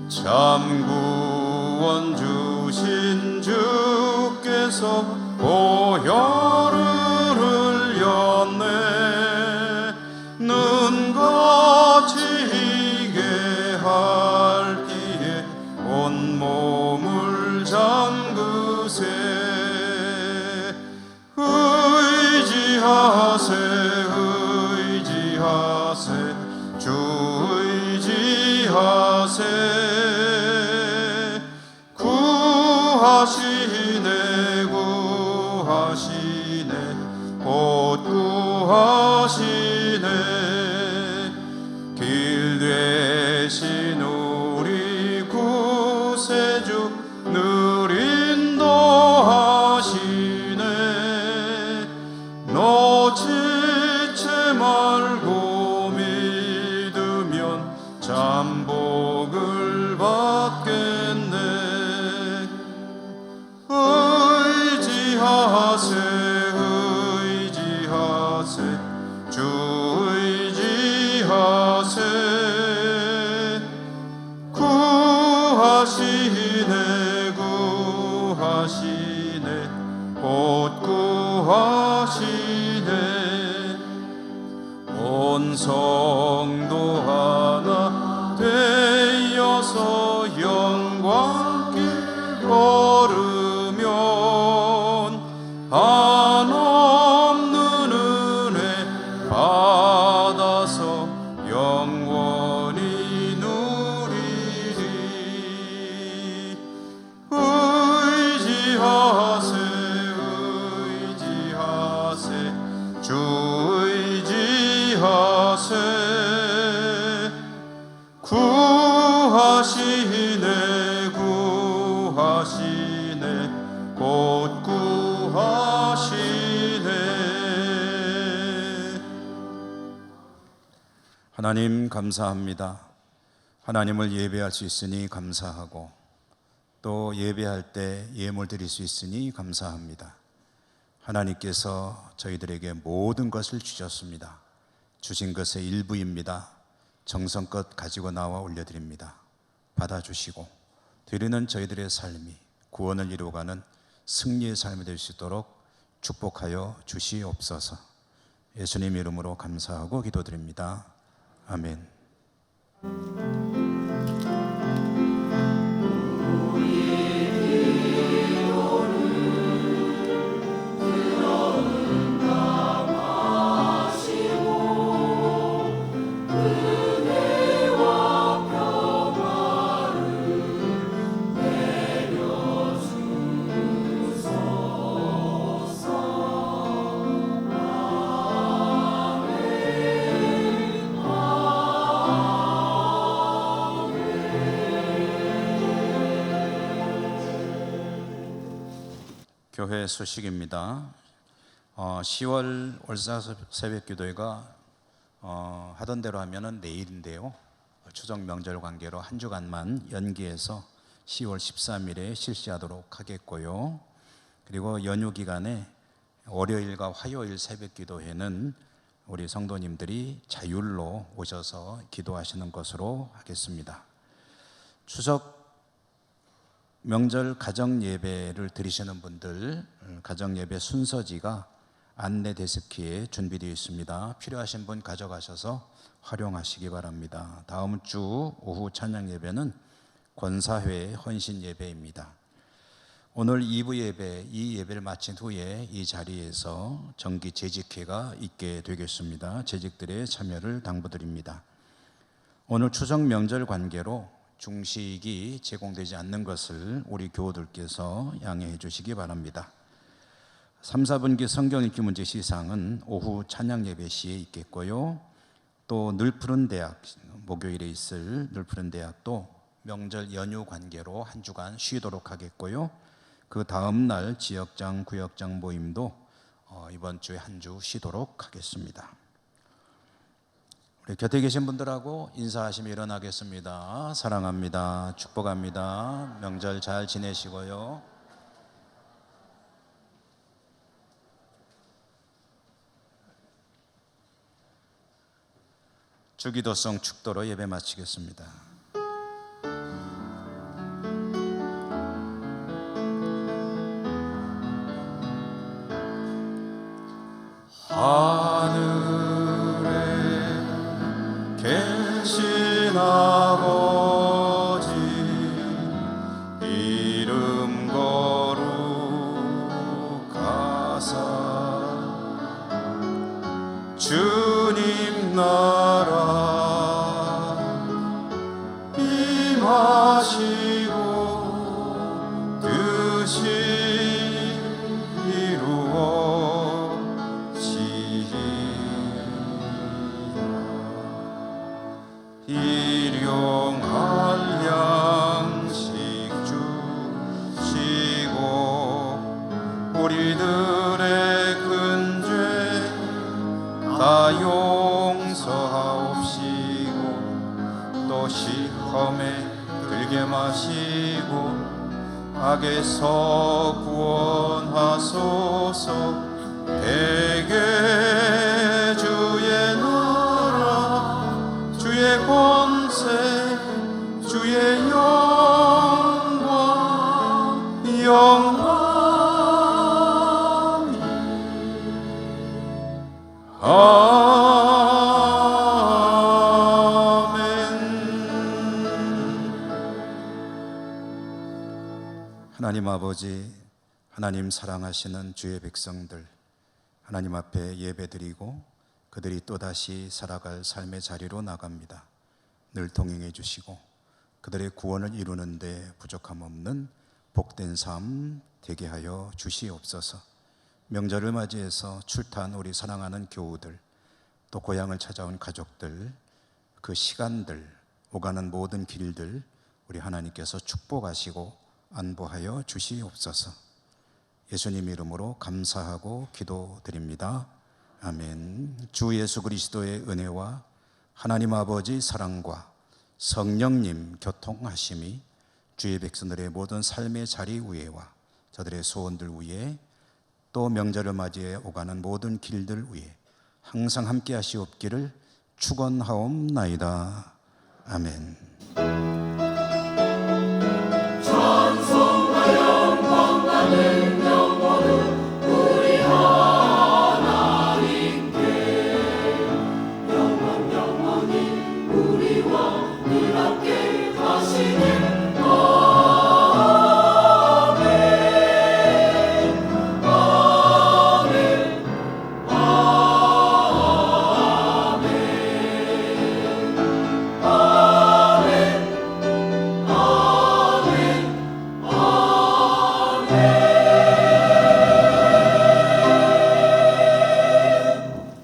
참 구원 주신 주께서 보혈을 흘렸네. 눈같이 희게 할기에 온몸을 잠그세. 의지하세 의지하세 주 의지하세. 구하시네 구하시네 곧 구하시네. 길 되신 우리 구세주 늘 인도하시네. 놓치지 말고 믿으면 참 복을 받겠네. 의지하세 의지하세 주 의지하세. 구하시네 구하시네 곧 구하시네. 온 성도 하나 되어서 영광길 걸으면 한없는 은혜 받아서 영원히 누리리. 의지하세 의지하세 주 의지하세. 하나님 감사합니다. 하나님을 예배할 수 있으니 감사하고 또 예배할 때 예물 드릴 수 있으니 감사합니다. 하나님께서 저희들에게 모든 것을 주셨습니다. 주신 것의 일부입니다. 정성껏 가지고 나와 올려드립니다. 받아주시고 드리는 저희들의 삶이 구원을 이루어가는 승리의 삶이 될 수 있도록 축복하여 주시옵소서. 예수님 이름으로 감사하고 기도드립니다. 아멘. 교회 소식입니다. 10월 월사 새벽기도회가 하던 대로 하면은 내일인데요. 추석 명절 관계로 한 주간만 연기해서 10월 13일에 실시하도록 하겠고요. 그리고 연휴 기간에 월요일과 화요일 새벽기도회는 우리 성도님들이 자율로 오셔서 기도하시는 것으로 하겠습니다. 추석 명절 가정 예배를 드리시는 분들 가정 예배 순서지가 안내 데스크에 준비되어 있습니다. 필요하신 분 가져가셔서 활용하시기 바랍니다. 다음 주 오후 찬양 예배는 권사회 헌신 예배입니다. 오늘 2부 예배, 이 예배를 마친 후에 이 자리에서 정기 재직회가 있게 되겠습니다. 재직들의 참여를 당부드립니다. 오늘 추석 명절 관계로 중식이 제공되지 않는 것을 우리 교우들께서 양해해 주시기 바랍니다. 3, 4분기 성경 읽기 문제 시상은 오후 찬양 예배 시에 있겠고요. 또 늘푸른 대학, 목요일에 있을 늘푸른 대학도 명절 연휴 관계로 한 주간 쉬도록 하겠고요. 그 다음 날 지역장, 구역장 모임도 이번 주에 한 주 쉬도록 하겠습니다. 우리 곁에 계신 분들하고 인사하시며 일어나겠습니다. 사랑합니다. 축복합니다. 명절 잘 지내시고요. 주기도성 축도로 예배 마치겠습니다. 하늘에 계신 아버지 이름 거룩하사 주님 나라 임하시고 뜻이 일용할 양식 주시고 우리들의 큰 죄 다 용서하옵시고 또 시험에 들게 마시고 악에서 구원하소서. 대개 주의 나라 주의 권세 주의 영광 영원히 하나님 아버지, 하나님 사랑하시는 주의 백성들 하나님 앞에 예배드리고 그들이 또다시 살아갈 삶의 자리로 나갑니다. 늘 동행해 주시고 그들의 구원을 이루는 데 부족함 없는 복된 삶 되게 하여 주시옵소서. 명절을 맞이해서 출타한 우리 사랑하는 교우들, 또 고향을 찾아온 가족들, 그 시간들, 오가는 모든 길들 우리 하나님께서 축복하시고 안보하여 주시옵소서. 예수님 이름으로 감사하고 기도드립니다. 아멘. 주 예수 그리스도의 은혜와 하나님 아버지 사랑과 성령님 교통하심이 주의 백성들의 모든 삶의 자리 위에와 저들의 소원들 위에 또 명절을 맞이해 오가는 모든 길들 위에 항상 함께 하시옵기를 축원하옵나이다. 아멘. 우리와 늘 함께 하시네.